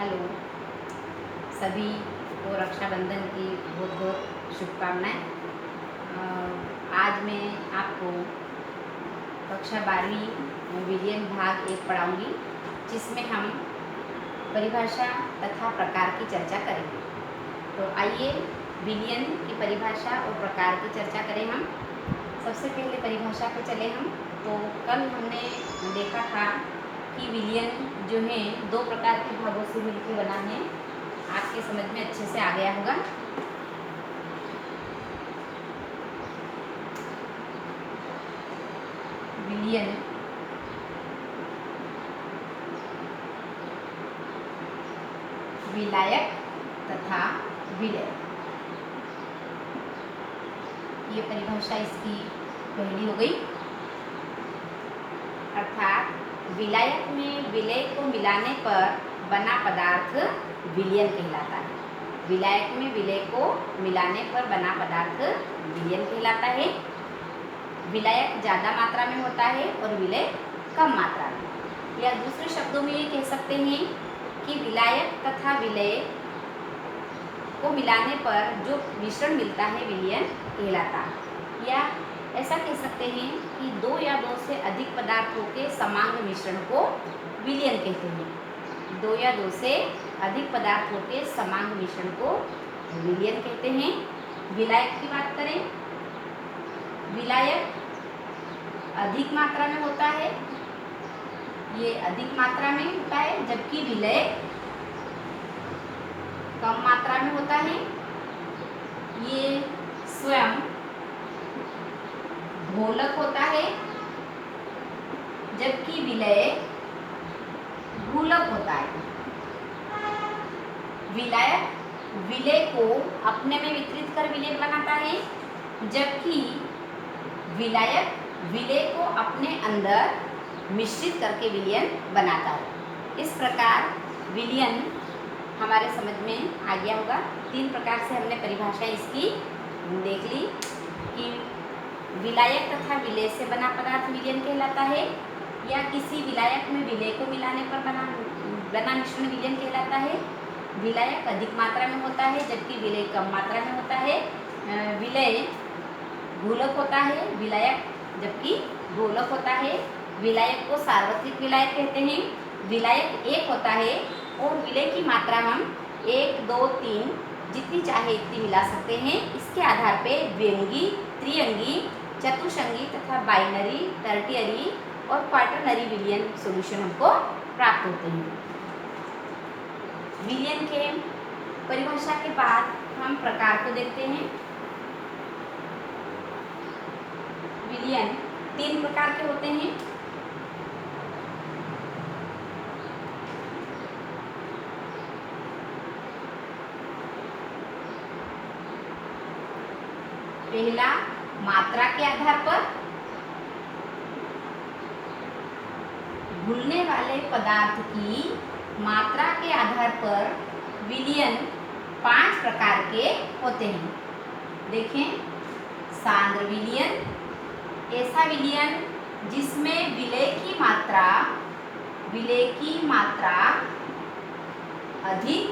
Hello सभी को रक्षाबंधन की बहुत बहुत शुभकामनाएं। आज मैं आपको कक्षा 12वीं विलियन भाग 1 पढ़ाऊंगी, जिसमें हम परिभाषा तथा प्रकार की चर्चा करेंगे। तो आइए विलियन की परिभाषा और प्रकार की चर्चा करें। हम सबसे पहले परिभाषा पे चले हम। तो कल हमने देखा था कि विलियन जो है दो प्रकार के भागों से मिलकर बना है। आपके समझ में अच्छे से आ गया होगा। विलियन विलायक तथा विलय, ये परिभाषा इसकी पहली हो गई। अर्थात विलायक में विलय को मिलाने पर बना पदार्थ विलियन कहलाता है। विलायक में विलय को मिलाने पर बना पदार्थ विलियन कहलाता है। विलायक ज़्यादा मात्रा में होता है और विलय कम मात्रा में। या दूसरे शब्दों में ये कह सकते हैं कि विलायक तथा विलय को मिलाने पर जो मिश्रण मिलता है विलियन कहलाता है। या ऐसा कह सकते हैं कि दो या दो से अधिक पदार्थों के समांग मिश्रण को विलियन कहते हैं। दो या दो से अधिक पदार्थों के समांग मिश्रण को विलियन कहते हैं। विलायक की बात करें, विलायक अधिक मात्रा में होता है, ये अधिक मात्रा में होता है, जबकि विलय कम मात्रा में होता है। ये स्वयं घोलक होता है, जबकि विलय घूलक होता है। विलायक विलय को अपने में वितरित कर विलयन बनाता है, जबकि विलायक विलय को अपने अंदर मिश्रित करके विलयन बनाता है। इस प्रकार विलयन हमारे समझ में आ गया होगा। तीन प्रकार से हमने परिभाषा इसकी देख ली कि विलायक तथा विलय से बना पदार्थ विलयन कहलाता है, या किसी विलायक में विलय को मिलाने पर बना मिश्रण विलयन कहलाता है। विलायक अधिक मात्रा में होता है, जबकि विलय कम मात्रा में होता है। विलय घोलक होता है, विलायक जबकि घोलक होता है। विलायक को सार्वत्रिक विलायक कहते हैं। विलायक एक होता है और विलय की मात्रा हम 1, 2, 3 जितनी चाहे इतनी मिला सकते हैं। इसके आधार पे द्विअंगी, त्रिअंगी, चतुष्अंगी तथा बाइनरी, टर्टियरी और क्वाटरनरी विलियन सॉल्यूशन हमको प्राप्त होते हैं। विलियन के परिभाषा के बाद हम प्रकार को देखते हैं। विलियन 3 प्रकार के होते हैं। पहला, मात्रा के आधार पर। घुलने वाले पदार्थ की मात्रा के आधार पर विलियन 5 प्रकार के होते हैं। देखें, सांद्र विलियन, ऐसा विलियन जिसमें विलय की मात्रा अधिक,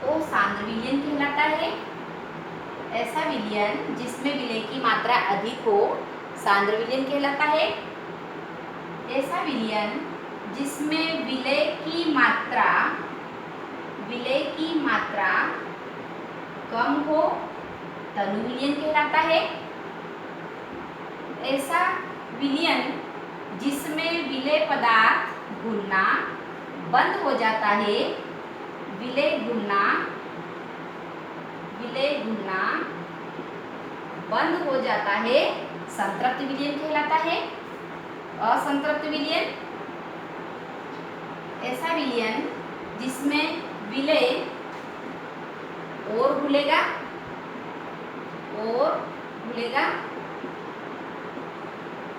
वो सांद्र विलियन कहलाता है। ऐसा विलियन जिसमें विलय की मात्रा अधिक हो, सांद्र विलियन कहलाता है। ऐसा विलियन जिसमें विलय की मात्रा कम हो, तनु विलियन कहलाता है। ऐसा विलियन जिसमें विलय पदार्थ घुलना बंद हो जाता है, विलय घुलना बंद हो जाता है, संतृप्त विलियन कहलाता है। असंतृप्त विलियन, ऐसा विलियन जिसमें विलय और घुलेगा,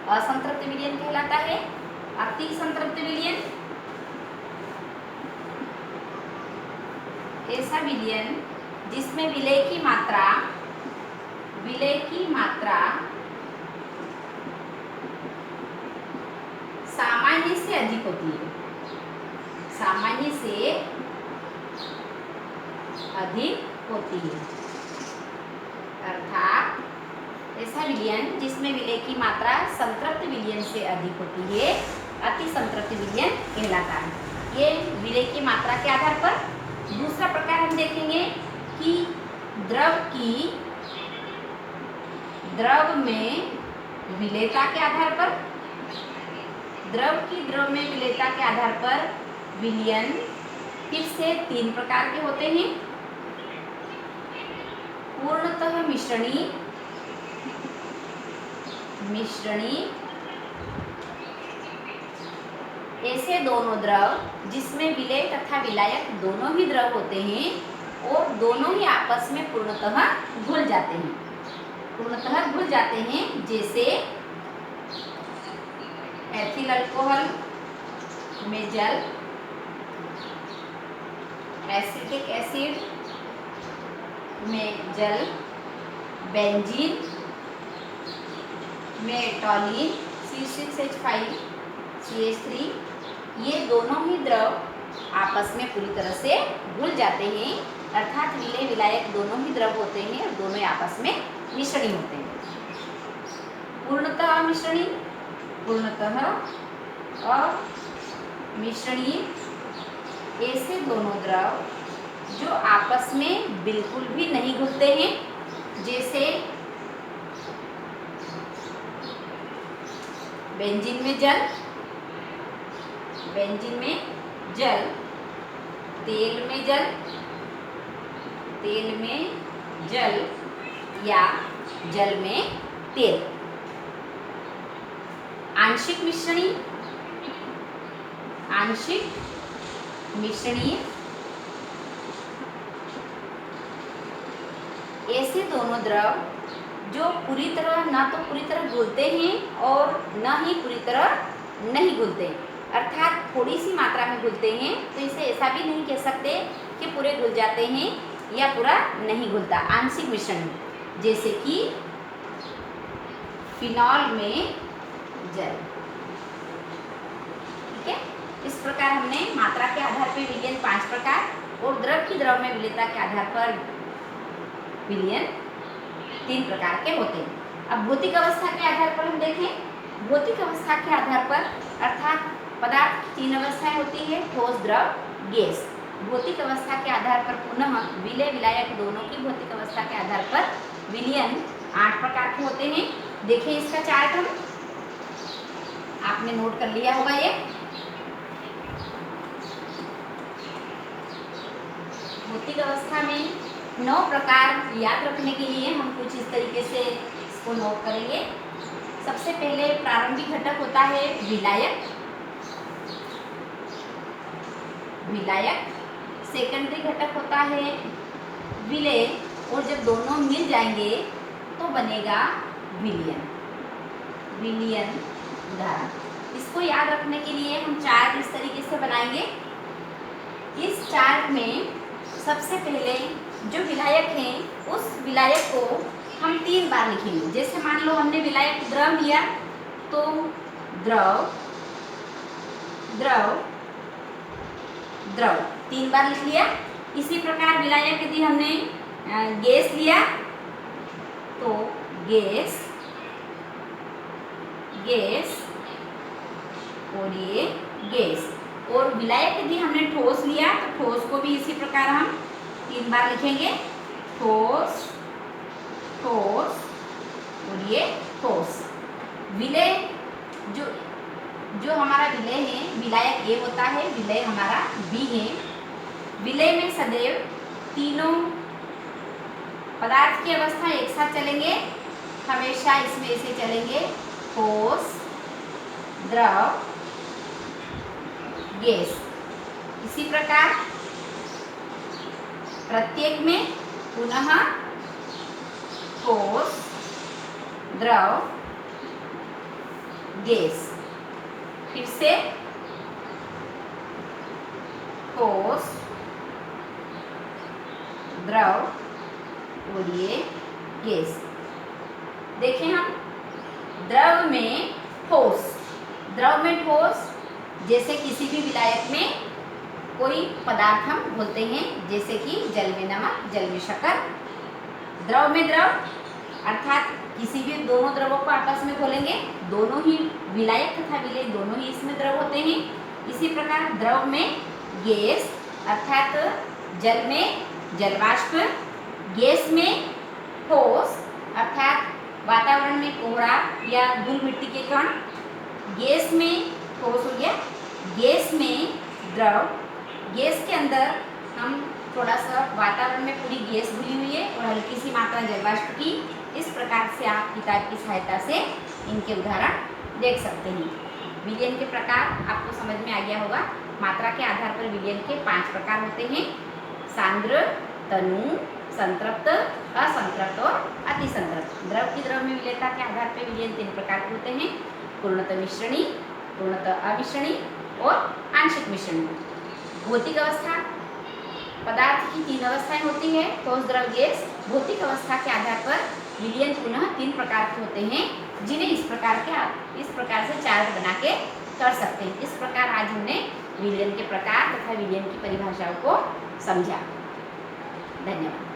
असंतृप्त विलियन कहलाता है। अति संतृप्त विलियन, ऐसा विलियन जिसमें विलय की मात्रा सामान्य से अधिक होती है। सामान्य से अधिक होती है। अर्थात ऐसा विलयन जिसमें विलय की मात्रा संतृप्त विलयन से अधिक होती है अति संतृप्त विलयन कहलाता है। ये विलय की मात्रा के आधार पर। दूसरा प्रकार हम देखेंगे कि द्रव में विलेयता के आधार पर, द्रव में विलेयता के आधार पर विलयन फिर से 3 प्रकार के होते हैं। पूर्णतः मिश्रणी ऐसे दोनों द्रव जिसमें विलेय तथा विलायक दोनों ही द्रव होते हैं और दोनों ही आपस में पूर्णतः घुल जाते हैं, जैसे एथिल अल्कोहल में जल, एसिटिक एसिड में जल, बेंजीन में टॉलिन C6H5CH3, ये दोनों ही द्रव आपस में पूरी तरह से घुल जाते हैं। अर्थात विलेय विलायक दोनों ही द्रव होते हैं और दोनों आपस में मिश्रणी होते हैं। पूर्णतः अमिश्रणी, पूर्णतः अमिश्रणी ऐसे दोनों द्रव जो आपस में बिल्कुल भी नहीं घुलते हैं, जैसे बेंजीन में जल, तेल में जल या जल में तेल। आंशिक मिश्रणी ऐसे दोनों द्रव जो पूरी तरह ना तो पूरी तरह घुलते हैं और न ही पूरी तरह नहीं घुलते, अर्थात थोड़ी सी मात्रा में घुलते हैं। तो इसे ऐसा भी नहीं कह सकते कि पूरे घुल जाते हैं या पूरा नहीं घुलता। आंशिक मिश्रण जैसे कि फिनॉल में जल। ठीक है, इस प्रकार हमने मात्रा के आधार पर विलयन 5 प्रकार और द्रव की द्रव में विलेयता के आधार पर विलयन 3 प्रकार के होते हैं। अब भौतिक अवस्था के आधार पर हम देखें। भौतिक अवस्था के आधार पर अर्थात पदार्थ की 3 अवस्थाएं होती है, ठोस, द्रव, गैस। भौतिक अवस्था के आधार पर पुनः विलेय विलायक दोनों की भौतिक अवस्था के आधार पर विलयन 8 प्रकार के होते हैं। देखिए इसका चार्ट हम आपने नोट कर लिया होगा। ये भौतिक अवस्था में 9 प्रकार याद रखने के लिए हम कुछ इस तरीके से इसको नोट करेंगे। सबसे पहले प्रारंभिक घटक होता है विलायक, सेकेंडरी घटक होता है विलेय, और जब दोनों मिल जाएंगे तो बनेगा विलयन उदाहरण। इसको याद रखने के लिए हम चार्ट इस तरीके से बनाएंगे। इस चार्ट में सबसे पहले जो विलायक हैं उस विलायक को हम 3 बार लिखेंगे। जैसे मान लो हमने विलायक द्रव लिया तो द्रव 3 बार लिख लिया। इसी प्रकार विलायक यदि हमने गैस लिया तो गैस और ये गैस। और विलायक यदि हमने ठोस लिया तो ठोस को भी इसी प्रकार हम 3 बार लिखेंगे, ठोस और ये ठोस। विलेय जो हमारा विलेय है, विलायक ए होता है, विलेय हमारा बी है। विलेय में सदैव तीनों पदार्थ की अवस्था एक साथ चलेंगे, हमेशा इसमें से चलेंगे, ठोस, द्रव, गैस। इसी प्रकार प्रत्येक में पुनः ठोस, द्रव, गैस। फिर से ठोस, द्रव और ये गैस। देखें हम द्रव में ठोस जैसे किसी भी विलायक में कोई पदार्थ हम बोलते हैं, जैसे कि जल में नमक, जल में शक्कर। द्रव में द्रव अर्थात किसी भी दोनों द्रवों को आपस में घोलेंगे, दोनों ही विलायक तथा विलेय दोनों ही इसमें द्रव होते हैं। इसी प्रकार द्रव में गैस अर्थात जल में जलवाष्प, गैस में ठोस अर्थात वातावरण में कोहरा या धूल मिट्टी के कण, गैस में ठोस हो गया, गैस में द्रव, गैस के अंदर हम थोड़ा सा वातावरण में पूरी गैस भरी हुई है और हल्की सी मात्रा जलवाष्प की। इस प्रकार से आप किताब की सहायता से इनके उदाहरण देख सकते हैं। विलयन के प्रकार आपको समझ में आ गया होगा। मात्रा के आधार पर विलयन के 5 प्रकार होते हैं, सांद्र, तनु, संतृप्त, असंतृप्त और अतिसंतृप्त। द्रव की द्रव में विलेयता के आधार पर विलयन 3 प्रकार के होते हैं, पूर्णतः मिश्रणी, पूर्णतः अमिश्रणी और आंशिक मिश्रणी। भौतिक अवस्था, पदार्थ की 3 अवस्थाएं होती है, ठोस, द्रव, गैस। भौतिक अवस्था के आधार पर विलयन पुनः 3 प्रकार के होते हैं, जिन्हें इस प्रकार से चार्ट बना के कर सकते हैं। इस प्रकार आज हमने विलयन के प्रकार तथा विलयन की परिभाषाओं को समझा। धन्यवाद।